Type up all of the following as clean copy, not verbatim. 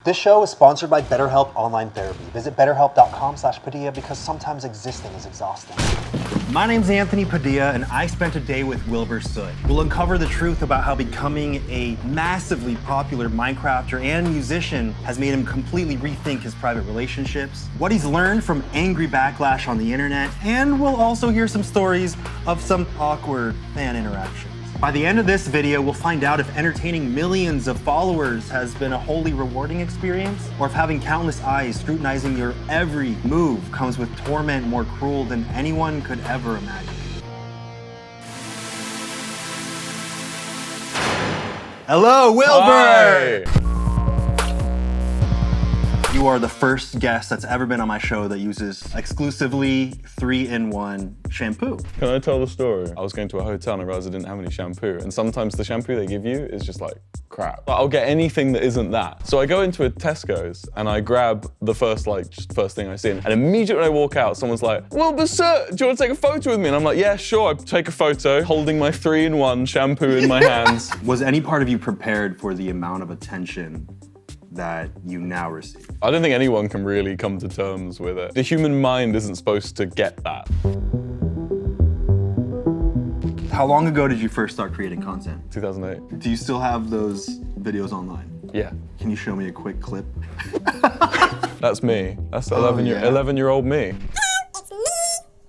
This show is sponsored by BetterHelp Online Therapy. Visit betterhelp.com/Padilla because sometimes existing is exhausting. My name's Anthony Padilla, and I spent a day with WILBUR SOOT. We'll uncover the truth about how becoming a massively popular Minecrafter and musician has made him completely rethink his private relationships, what he's learned from angry backlash on the internet, and we'll also hear some stories of some awkward fan interactions. By the end of this video, we'll find out if entertaining millions of followers has been a wholly rewarding experience, or if having countless eyes scrutinizing your every move comes with torment more cruel than anyone could ever imagine. Hello, WILBUR! Hi. You are the first guest that's ever been on my show that uses exclusively 3-in-1 shampoo. Can I tell the story? I was going to a hotel and I realized I didn't have any shampoo. And sometimes the shampoo they give you is just like crap. I'll get anything that isn't that. So I go into a Tesco's and I grab the first thing I see. And immediately when I walk out, someone's like, "WILBUR SOOT, do you want to take a photo with me?" And I'm like, "Yeah, sure." I take a photo holding my 3-in-1 shampoo in my hands. Was any part of you prepared for the amount of attention that you now receive? I don't think anyone can really come to terms with it. The human mind isn't supposed to get that. How long ago did you first start creating content? 2008. Do you still have those videos online? Yeah. Can you show me a quick clip? That's me. That's Oh, 11-year-old me. It's me.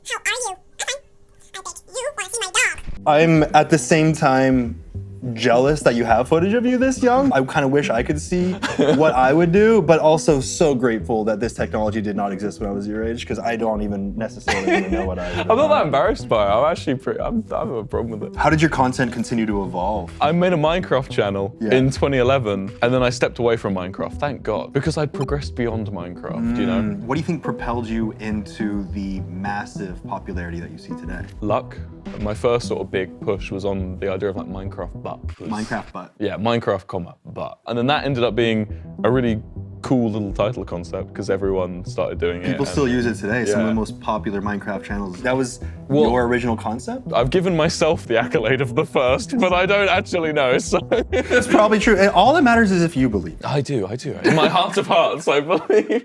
How are you? I bet you want to see my dog. I'm at the same time jealous that you have footage of you this young. I kind of wish I could see what I would do, but also so grateful that this technology did not exist when I was your age, because I don't even necessarily even know what I would do. I'm not that embarrassed by it. I'm actually I don't have a problem with it. How did your content continue to evolve? I made a Minecraft channel in 2011, and then I stepped away from Minecraft, thank God, because I'd progressed beyond Minecraft, you know? What do you think propelled you into the massive popularity that you see today? Luck. My first sort of big push was on the idea of like Minecraft butt. Minecraft butt. Yeah, Minecraft comma butt. And then that ended up being a really cool little title concept because everyone started doing it. People still use it today. Some of Yeah. the most popular Minecraft channels. That was your original concept? I've given myself the accolade of the first, but I don't actually know, so. That's probably true. And all that matters is if you believe. I do. In my heart of hearts, I believe.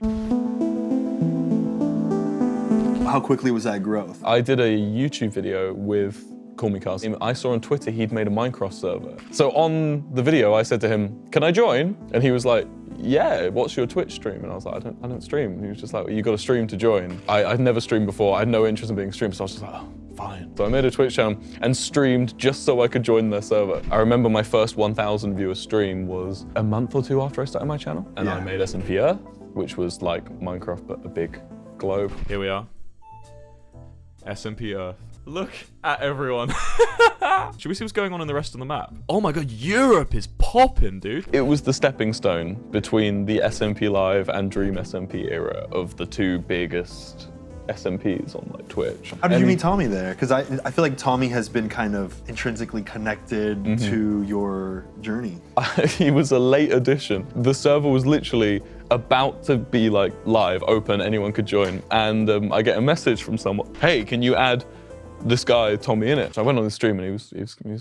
How quickly was that growth? I did a YouTube video with Call Me Carson. I saw on Twitter he'd made a Minecraft server. So on the video, I said to him, "Can I join?" And he was like, "Yeah, what's your Twitch stream?" And I was like, I don't stream. And he was just like, "Well, you got to stream to join." I'd never streamed before. I had no interest in being streamed, so I was just like, "Oh, fine." So I made a Twitch channel and streamed just so I could join their server. I remember my first 1,000 viewer stream was a month or two after I started my channel. And I made SMP Earth, which was like Minecraft, but a big globe. Here we are. SMP Earth. Look at everyone. Should we see what's going on in the rest of the map? Oh my god, Europe is popping, dude. It was the stepping stone between the SMP Live and Dream SMP era of the two biggest SMPs on like Twitch. How did you meet Tommy there? Because I feel like Tommy has been kind of intrinsically connected to your journey. He was a late addition. The server was literally about to be like live, open, anyone could join. And I get a message from someone, "Hey, can you add this guy, Tommy, in it?" So I went on the stream and he was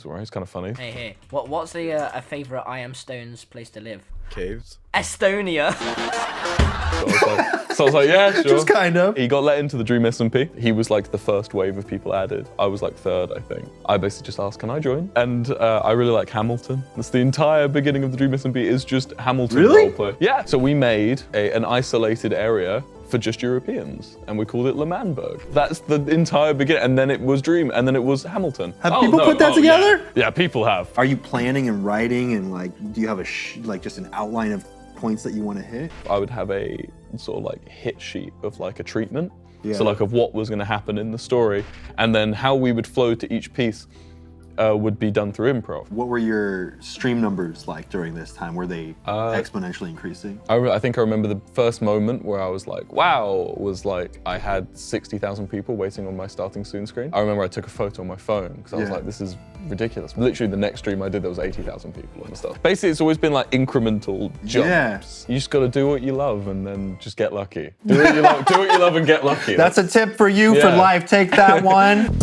alright, he's kind of funny. Hey, what's a favourite I Am Stone's place to live? Caves. Estonia. So I was like, yeah, sure. Just kind of. He got let into the Dream SMP. He was like the first wave of people added. I was like third, I think. I basically just asked, "Can I join?" And I really like Hamilton. That's the entire beginning of the Dream SMP is just Hamilton roleplay. Yeah. So we made an isolated area for just Europeans, and we called it Le Manburg. That's the entire beginning, and then it was Dream, and then it was Hamilton. Have people put that together? Yeah, people have. Are you planning and writing, and like, do you have like just an outline of points that you want to hit? I would have a sort of like hit sheet of like a treatment. Yeah. So like of what was going to happen in the story, and then how we would flow to each piece would be done through improv. What were your stream numbers like during this time? Were they exponentially increasing? I think I remember the first moment where I was like, wow, was like I had 60,000 people waiting on my starting soon screen. I remember I took a photo on my phone because I was like, this is ridiculous. Literally the next stream I did, there was 80,000 people and stuff. Basically, it's always been like incremental jumps. You just got to do what you love and then just get lucky. Do what you love, do what you love and get lucky. That's a tip for you for life. Take that one.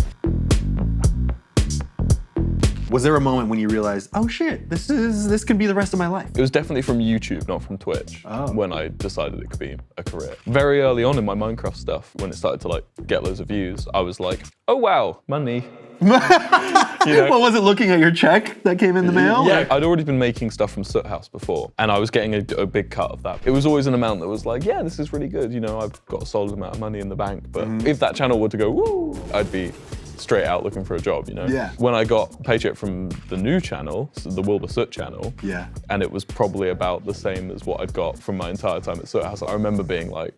Was there a moment when you realized, oh shit, this could be the rest of my life? It was definitely from YouTube, not from Twitch, when I decided it could be a career. Very early on in my Minecraft stuff, when it started to like get loads of views, I was like, oh wow, money. You know? What was it, looking at your check that came in the mail? Yeah, I'd already been making stuff from Soot House before, and I was getting a big cut of that. It was always an amount that was like, yeah, this is really good. You know, I've got a solid amount of money in the bank, but if that channel were to go, woo, I'd be straight out looking for a job, you know? Yeah. When I got paycheck from the new channel, so the WILBUR SOOT channel, Yeah. and it was probably about the same as what I'd got from my entire time at Soot House, I remember being like,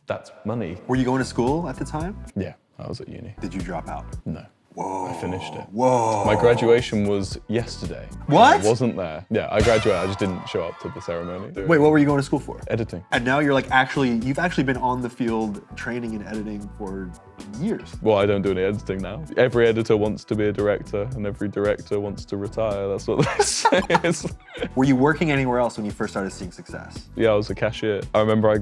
that's money. Were you going to school at the time? Yeah, I was at uni. Did you drop out? No. Whoa. I finished it. Whoa. My graduation was yesterday. What? I wasn't there. Yeah, I graduated, I just didn't show up to the ceremony. Wait, what were you going to school for? Editing. And now you're like you've actually been on the field training and editing for years. Well, I don't do any editing now. Every editor wants to be a director, and every director wants to retire. That's what they say. Were you working anywhere else when you first started seeing success? Yeah, I was a cashier. I remember I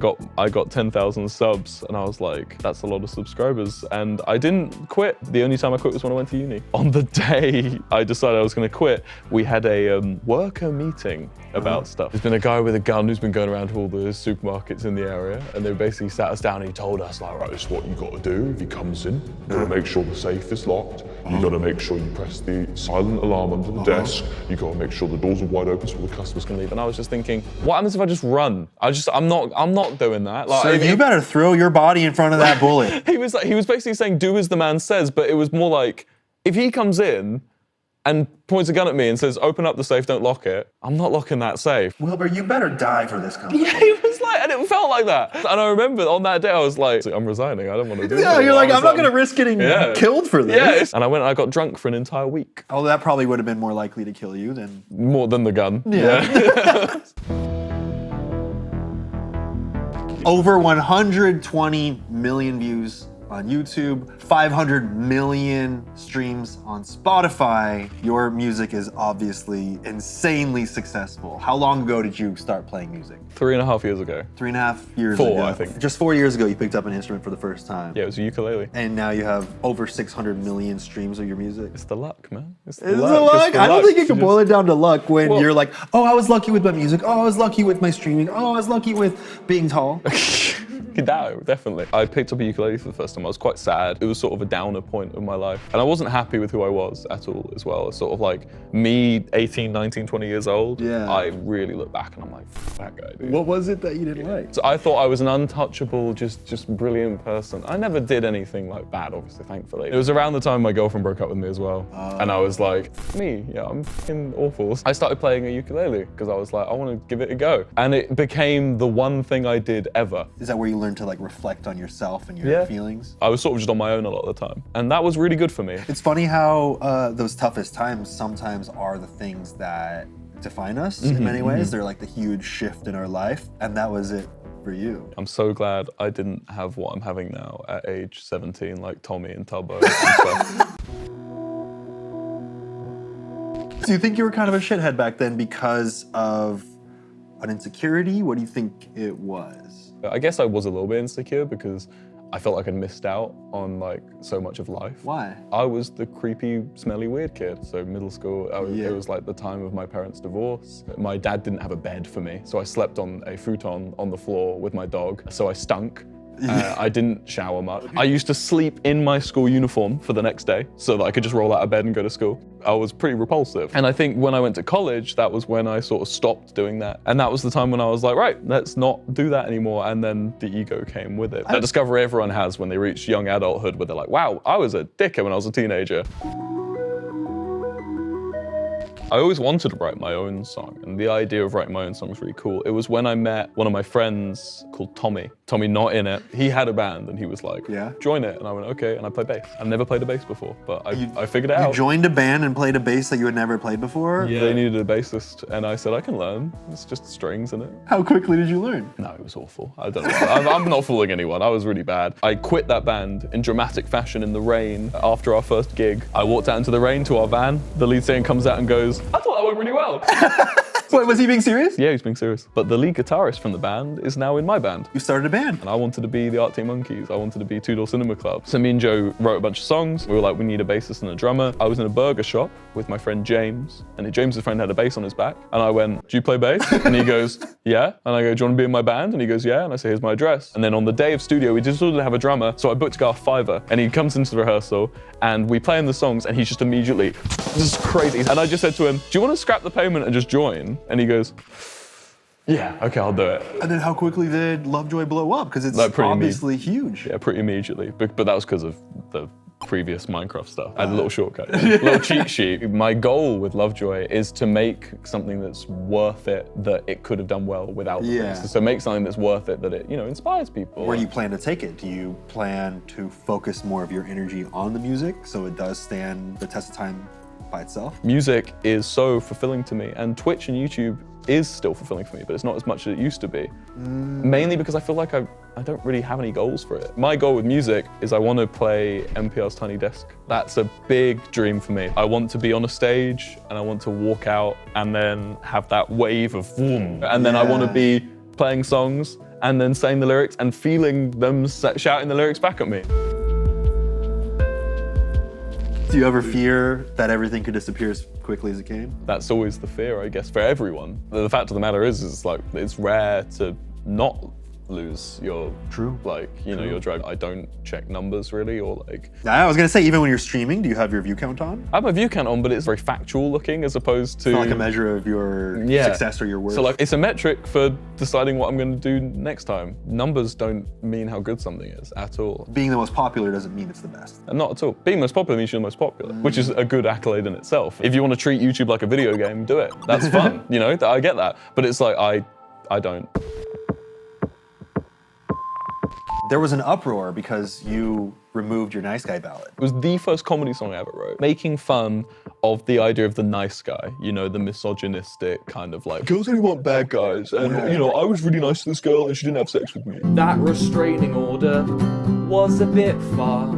got 10,000 subs, and I was like, that's a lot of subscribers. And I didn't quit. The only time I quit was when I went to uni. On the day I decided I was going to quit, we had a worker meeting about stuff. There's been a guy with a gun who's been going around to all the supermarkets in the area, and they basically sat us down and he told us, like, right, this is what you got to do if he comes in. You got to make sure the safe is locked. You got to make sure you press the silent alarm under the desk. You got to make sure the doors are wide open so the customers can leave. And I was just thinking, what happens if I just run? I'm not doing that. Like, So you better throw your body in front of that bullet. he was basically saying, do as the man says, but it was more like, if he comes in and points a gun at me and says, open up the safe, don't lock it, I'm not locking that safe. Wilbur, you better die for this company. Yeah, he was like, and it felt like that. And I remember on that day, I was like, I'm resigning, I don't want to do this. Yeah, you're like, I was I'm not going to risk getting killed for this. Yeah, and I went and I got drunk for an entire week. Oh, that probably would have been more likely to kill you than... More than the gun. Yeah. Over 120 million views on YouTube, 500 million streams on Spotify. Your music is obviously insanely successful. How long ago did you start playing music? 3.5 years ago. 3.5 years ago. 4, I think. Just 4 years ago, you picked up an instrument for the first time. Yeah, it was a ukulele. And now you have over 600 million streams of your music. It's the luck, man. It's the Is it luck. luck? It's the I don't luck. think you can boil it down to luck when Well- you're like, oh, I was lucky with my music. Oh, I was lucky with my streaming. Oh, I was lucky with being tall. No, definitely. I picked up a ukulele for the first time. I was quite sad. It was sort of a downer point of my life. And I wasn't happy with who I was at all as well. It's sort of like me, 18, 19, 20 years old. Yeah. I really look back and I'm like, that guy, dude. What was it that you didn't like? So I thought I was an untouchable, just brilliant person. I never did anything like bad, obviously, thankfully. It was around the time my girlfriend broke up with me as well. And I was like, me, yeah, I'm fucking awful. I started playing a ukulele because I was like, I want to give it a go. And it became the one thing I did ever. Is that where you learn to like reflect on yourself and your feelings? I was sort of just on my own a lot of the time. And that was really good for me. It's funny how those toughest times sometimes are the things that define us in many ways. They're like the huge shift in our life. And that was it for you. I'm so glad I didn't have what I'm having now at age 17, like Tommy and Tubbo and stuff. So you think you were kind of a shithead back then because of an insecurity? What do you think it was? I guess I was a little bit insecure because I felt like I'd missed out on like so much of life. Why? I was the creepy, smelly, weird kid. So middle school, it was like the time of my parents' divorce. My dad didn't have a bed for me, so I slept on a futon on the floor with my dog. So I stunk. I didn't shower much. I used to sleep in my school uniform for the next day so that I could just roll out of bed and go to school. I was pretty repulsive. And I think when I went to college, that was when I sort of stopped doing that. And that was the time when I was like, right, let's not do that anymore. And then the ego came with it. That discovery everyone has when they reach young adulthood where they're like, wow, I was a dickhead when I was a teenager. I always wanted to write my own song, and the idea of writing my own song was really cool. It was when I met one of my friends called Tommy. Tommy, not in it. He had a band, and he was like, join it. And I went, okay, and I played bass. I've never played a bass before, but I figured it out. You joined a band and played a bass that you had never played before? Yeah. They needed a bassist, and I said, I can learn. It's just strings in it. How quickly did you learn? No, it was awful. I don't know. I'm not fooling anyone. I was really bad. I quit that band in dramatic fashion in the rain after our first gig. I walked out into the rain to our van. The lead singer comes out and goes, I thought that went really well. Wait, was he being serious? Yeah, he's being serious. But the lead guitarist from the band is now in my band. You started a band. And I wanted to be the Arctic Monkeys. I wanted to be Two Door Cinema Club. So me and Joe wrote a bunch of songs. We were like, we need a bassist and a drummer. I was in a burger shop with my friend James, and James's friend had a bass on his back. And I went, do you play bass? And he goes, yeah. And I go, do you want to be in my band? And he goes, yeah. And I say, here's my address. And then on the day of studio, we just didn't have a drummer. So I booked Gareth Fiverr, and he comes into the rehearsal, and we play in the songs, and he's just immediately, this is crazy. And I just said to him, do you want to scrap the payment and just join? And he goes, yeah, okay, I'll do it. And then how quickly did Lovejoy blow up? Because it's Like, pretty obviously huge. Yeah, pretty immediately. But that was because of the previous Minecraft stuff. I had a little shortcut, a little cheat sheet. My goal with Lovejoy is to make something that's worth it, that it could have done well without the things. So make something that's worth it, that it, you know, inspires people. Where do you plan to take it? Do you plan to focus more of your energy on the music so it does stand the test of time by itself? Music is so fulfilling to me, and Twitch and YouTube is still fulfilling for me, but it's not as much as it used to be. Mainly because I feel like I don't really have any goals for it. My goal with music is I want to play NPR's Tiny Desk. That's a big dream for me. I want to be on a stage and I want to walk out and then have that wave of boom. And then I want to be playing songs and then saying the lyrics and feeling them shouting the lyrics back at me. Do you ever fear that everything could disappear as quickly as it came? That's always the fear, I guess, for everyone. The fact of the matter is like, it's rare to not lose your, your drive. I don't check numbers really, or like. I was gonna say, even when you're streaming, do you have your view count on? I have my view count on, but it's very factual looking as opposed to. It's not like a measure of your success or your worth. So like, it's a metric for deciding what I'm gonna do next time. Numbers don't mean how good something is at all. Being the most popular doesn't mean it's the best. And not at all. Being most popular means you're the most popular, which is a good accolade in itself. If you want to treat YouTube like a video game, do it. That's fun, you know, I get that. But it's like, I don't. There was an uproar because you removed your nice guy ballad. It was the first comedy song I ever wrote, making fun of the idea of the nice guy, you know, the misogynistic kind of like, girls only want bad guys, and you know, I was really nice to this girl and she didn't have sex with me. That restraining order was a bit far.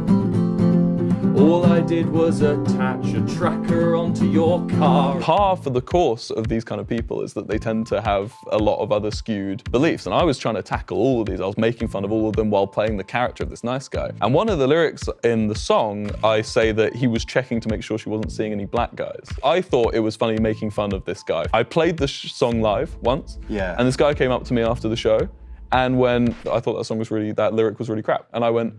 All I did was attach a tracker onto your car. Par for the course of these kind of people is that they tend to have a lot of other skewed beliefs. And I was trying to tackle all of these. I was making fun of all of them while playing the character of this nice guy. And one of the lyrics in the song, I say that he was checking to make sure she wasn't seeing any black guys. I thought it was funny making fun of this guy. I played the song live once. And this guy came up to me after the show. And when I thought that lyric was really crap. And I went,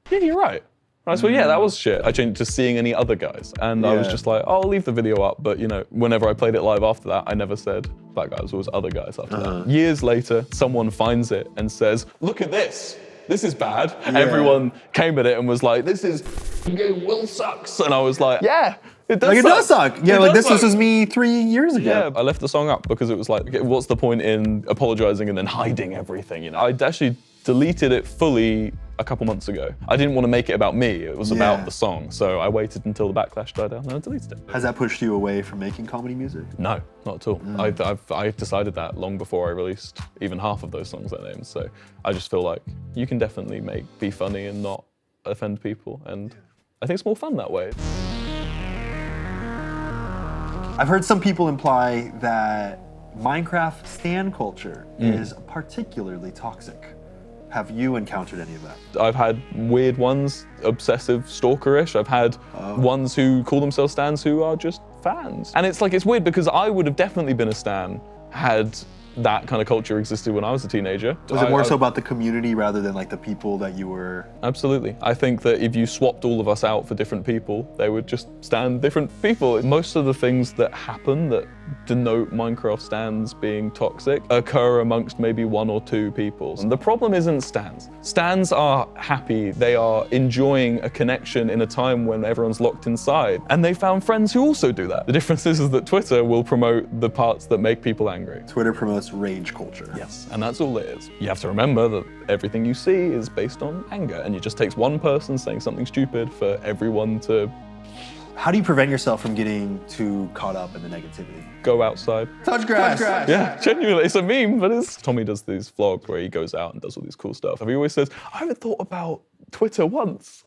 yeah, you're right. And I said, well, yeah, that was shit. I changed it to seeing any other guys. And I was just like, oh, I'll leave the video up. But, you know, whenever I played it live after that, I never said black guys, it was other guys after that. Years later, someone finds it and says, look at this. This is bad. Everyone came at it and was like, this is, Will sucks. And I was like, yeah. It does suck. It does suck. Yeah, like this was me 3 years ago. Yeah, I left the song up because it was like, what's the point in apologizing and then hiding everything, you know? I actually deleted it fully a couple months ago. I didn't want to make it about me, it was about the song. So I waited until the backlash died down and I deleted it. Has that pushed you away from making comedy music? No, not at all. I decided that long before I released even half of those songs I named. So I just feel like you can definitely be funny and not offend people. And I think it's more fun that way. I've heard some people imply that Minecraft stan culture is particularly toxic. Have you encountered any of that? I've had weird ones, obsessive, stalkerish. I've had ones who call themselves stans who are just fans. And it's like, it's weird because I would have definitely been a stan had that kind of culture existed when I was a teenager. Was it more so about the community rather than like the people that you were? Absolutely. I think that if you swapped all of us out for different people, they would just stand different people. Most of the things that happen that denote Minecraft stans being toxic occur amongst maybe 1 or 2 people. And the problem isn't stans. Stans are happy. They are enjoying a connection in a time when everyone's locked inside. And they found friends who also do that. The difference is that Twitter will promote the parts that make people angry. Twitter promotes rage culture. Yes, and that's all it is. You have to remember that everything you see is based on anger, and it just takes one person saying something stupid for everyone to... How do you prevent yourself from getting too caught up in the negativity? Go outside. Touch grass. Yeah, genuinely, it's a meme, but it's... Tommy does these vlogs where he goes out and does all these cool stuff. And he always says, I haven't thought about Twitter once.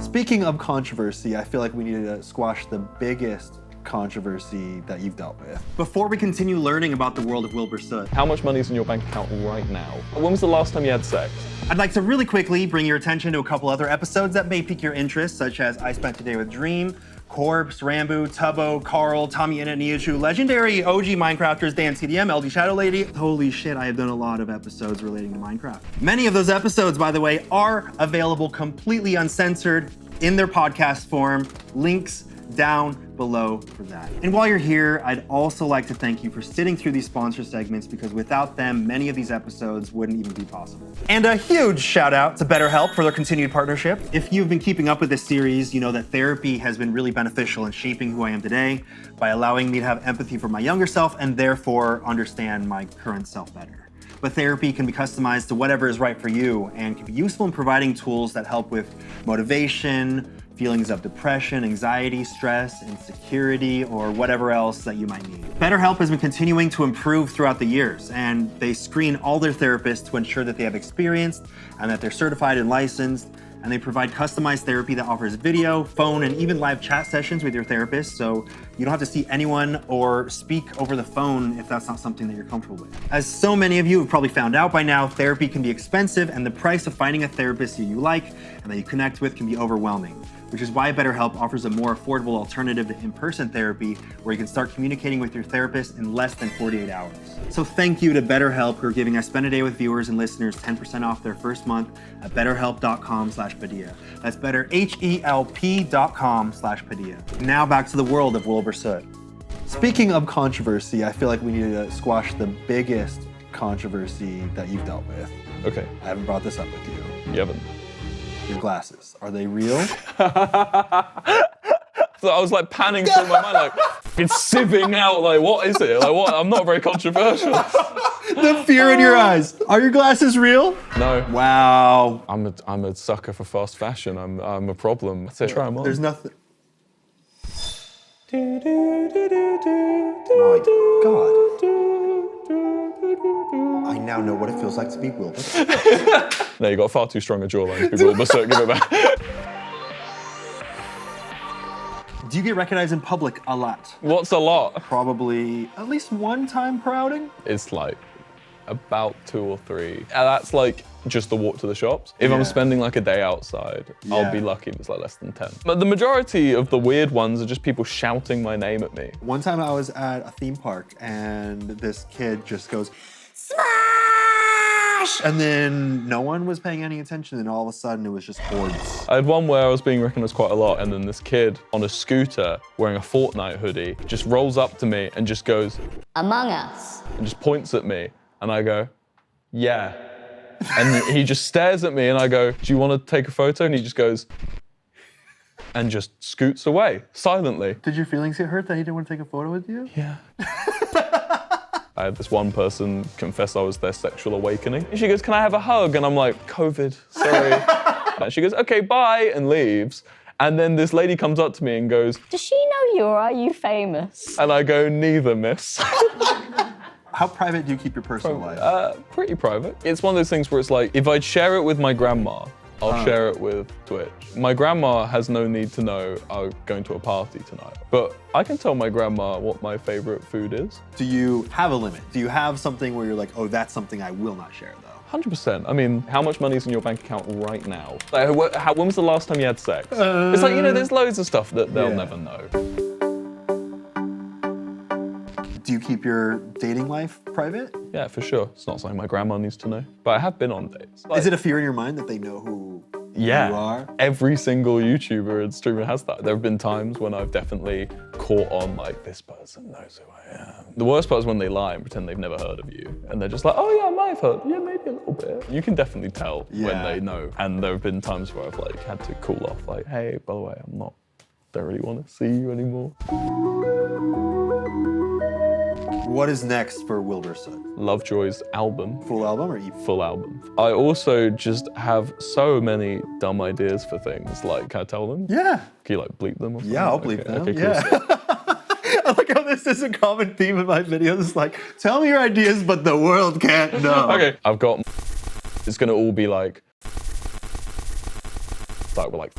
Speaking of controversy, I feel like we need to squash the biggest controversy that you've dealt with. Before we continue learning about the world of Wilbur Soot, How much money is in your bank account right now? When was the last time you had sex? I'd like to really quickly bring your attention to a couple other episodes that may pique your interest, such as I Spent a Day with Dream, Corpse, Rambo, Tubbo, Carl, Tommy Innit, Niachu, legendary OG Minecrafters, Dan CDM, LD Shadow Lady. Holy shit, I have done a lot of episodes relating to Minecraft. Many of those episodes, by the way, are available completely uncensored in their podcast form. Links down below for that. And while you're here, I'd also like to thank you for sitting through these sponsor segments, because without them, many of these episodes wouldn't even be possible. And a huge shout out to BetterHelp for their continued partnership. If you've been keeping up with this series, you know that therapy has been really beneficial in shaping who I am today by allowing me to have empathy for my younger self and therefore understand my current self better. But therapy can be customized to whatever is right for you and can be useful in providing tools that help with motivation, feelings of depression, anxiety, stress, insecurity, or whatever else that you might need. BetterHelp has been continuing to improve throughout the years, and they screen all their therapists to ensure that they have experience and that they're certified and licensed, and they provide customized therapy that offers video, phone, and even live chat sessions with your therapist, so you don't have to see anyone or speak over the phone if that's not something that you're comfortable with. As so many of you have probably found out by now, therapy can be expensive, and the price of finding a therapist you like and that you connect with can be overwhelming, which is why BetterHelp offers a more affordable alternative to in-person therapy where you can start communicating with your therapist in less than 48 hours. So thank you to BetterHelp who are giving I Spend a Day with viewers and listeners 10% off their first month at betterhelp.com/Padilla. That's betterhelp.com/Padilla. Now back to the world of Wilbur Soot. Speaking of controversy, I feel like we need to squash the biggest controversy that you've dealt with. Okay, I haven't brought this up with you. you haven't. Your glasses, are they real? So I was like panning through my mind, like it's sieving out. Like, what is it? Like, what? I'm not very controversial. The fear in your eyes. Are your glasses real? No. Wow. I'm a sucker for fast fashion. I'm a problem. Let's try them on. There's nothing. My God. I now know what it feels like to be Wilbur. No, you got far too strong a jawline to be Wilbur, so give it back. Do you get recognized in public a lot? What's a lot? Probably at least one time per outing. It's like about 2 or 3. And that's like just the walk to the shops. If I'm Yeah. spending like a day outside, I'll Yeah. be lucky if it's like less than 10. But the majority of the weird ones are just people shouting my name at me. One time I was at a theme park and this kid just goes, "Smash!" And then no one was paying any attention, and all of a sudden it was just hordes. I had one where I was being recognized quite a lot, and then this kid on a scooter wearing a Fortnite hoodie just rolls up to me and just goes, Among Us. and just points at me, and I go, yeah. And he just stares at me, and I go, do you want to take a photo? And he just goes, and just scoots away, silently. Did your feelings get hurt that he didn't want to take a photo with you? Yeah. I had this one person confess I was their sexual awakening. And she goes, can I have a hug? And I'm like, COVID, sorry. And she goes, okay, bye, and leaves. And then this lady comes up to me and goes, Does she know you or are you famous? and I go, neither, miss. How private do you keep your personal life? Pretty private. It's one of those things where it's like, if I'd share it with my grandma, I'll share it with Twitch. My grandma has no need to know I'm going to a party tonight. But I can tell my grandma what my favorite food is. Do you have a limit? Do you have something where you're like, oh, that's something I will not share though? 100%. I mean, how much money is in your bank account right now? Like, when was the last time you had sex? It's like, you know, there's loads of stuff that they'll never know. Do you keep your dating life private? Yeah, for sure. It's not something my grandma needs to know. But I have been on dates. Like, Is it a fear in your mind that they know who yeah, you are? every single YouTuber and streamer has that. There have been times when I've definitely caught on like, this person knows who I am. The worst part is when they lie and pretend they've never heard of you. And they're just like, oh yeah, I might have heard. Yeah, maybe a little bit. You can definitely tell when Yeah. they know. And there have been times where I've like had to cool off like, hey, by the way, don't really want to see you anymore. What is next for Wilbur Soot? Lovejoy's album. Full album or EP? Full album. I also just have so many dumb ideas for things. Like, can I tell them? Yeah. Can you like bleep them or something? Yeah, I'll bleep them. Okay, cool. Yeah. I like how this is a common theme in my videos. It's like, tell me your ideas, but the world can't know. Okay, I've got. It's gonna all be like we're like,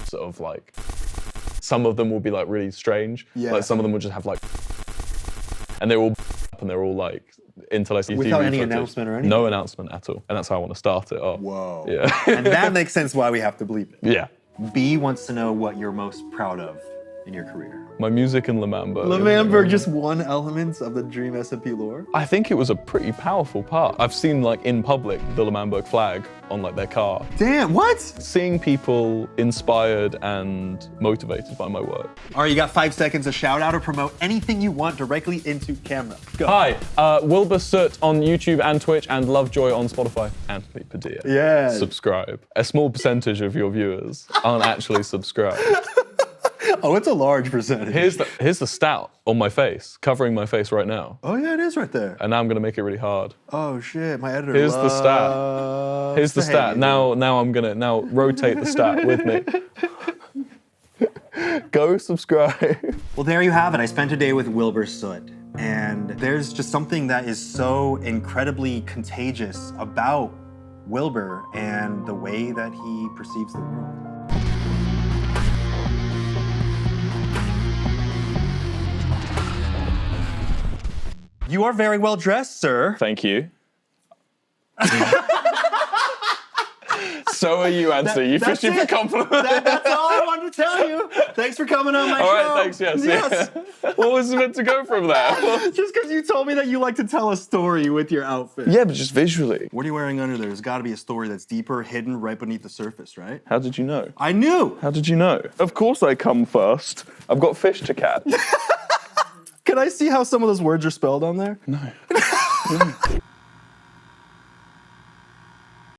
sort of like some of them will be like really strange. Yeah. Like some of them will just have like, and they're all like interlaced. Without any announcement or anything? No announcement at all. And that's how I want to start it off. Whoa. Yeah. And that makes sense why we have to bleep it. Yeah. B wants to know what you're most proud of in your career. My music in Lemamberg. Lemamberg, just one element of the Dream SMP lore? I think it was a pretty powerful part. I've seen like in public the Lemamberg flag on like their car. Damn, what? Seeing people inspired and motivated by my work. All right, you got 5 seconds to shout out or promote anything you want directly into camera. Go. Hi, WILBUR SOOT on YouTube and Twitch and Lovejoy on Spotify. Anthony Padilla. Yeah. Subscribe. A small percentage of your viewers aren't actually subscribed. Oh, it's a large percentage. Here's the stat on my face, covering my face right now. Oh yeah, it is right there. And now I'm gonna make it really hard. Oh shit, my editor Here's the stat. Here's the stat. Now I'm gonna rotate the stat with me. Go subscribe. Well, there you have it. I spent a day with WILBUR SOOT. And there's just something that is so incredibly contagious about WILBUR and the way that he perceives the world. You are very well dressed, sir. Thank you. So are you, Anthony. You fishing for compliment. That's all I wanted to tell you. Thanks for coming on my show. All right, thanks, yes. What was meant to go from there? Just because you told me that you like to tell a story with your outfit. Yeah, but just visually. What are you wearing under there? There's got to be a story that's deeper, hidden right beneath the surface, right? How did you know? I knew. How did you know? Of course I come first. I've got fish to catch. Can I see how some of those words are spelled on there? No.